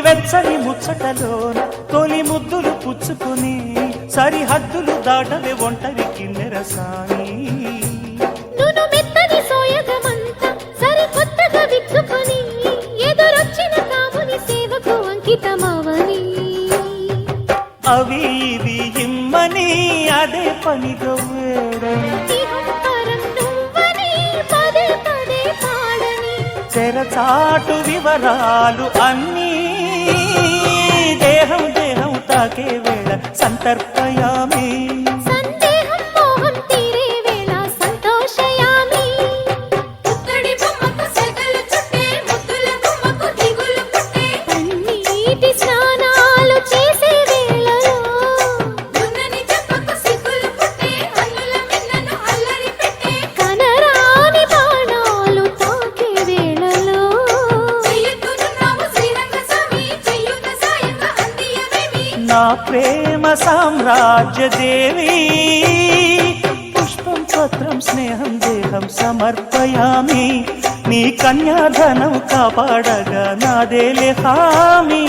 వెచ్చని ముచ్చటలోన తొలి ముద్దులు పుచ్చుకుని సరిహద్దులు దాటవే ఒంటరి కిన్నెర సాని నును మెత్తని సోయగమంతా సరికొత్తగా విచ్చుకొని ఎదురొచ్చిన కాముని సేవకు అంకితమవని అవి ఇవి ఇమ్మని అదే పనిగా వేడని పదే పదే పాడని తెరచాటు వివరాలు అన్నీ దేహం దేహం తాకే వేళ సంతర్పయామి సందేహం మోహం తీరే వేళ సంతోషయామి పుత్తడి బొమ్మకు సెగలు చుట్టే ముద్దుల గుమ్మకు దిగులు పుట్టే పన్నీటి స్నానాలు చేసే వేళలో దున్నని చెప్పకు సిగ్గులు పుట్టే అల్లుల మిన్నను అల్లరి పెట్టే కనరాని బాణాలు తాకే వేళలో చెయ్యొద్దున్నావు శ్రీరంగ స్వామి చెయ్యుత సాయంగా అందియవేమి నా ప్రేమ సామ్రాజ్య దేవి పుష్పం పత్రం స్నేహం దేహం సమర్పయామి నీ కన్యాధనం కాపాడగా నాదేలే హామీ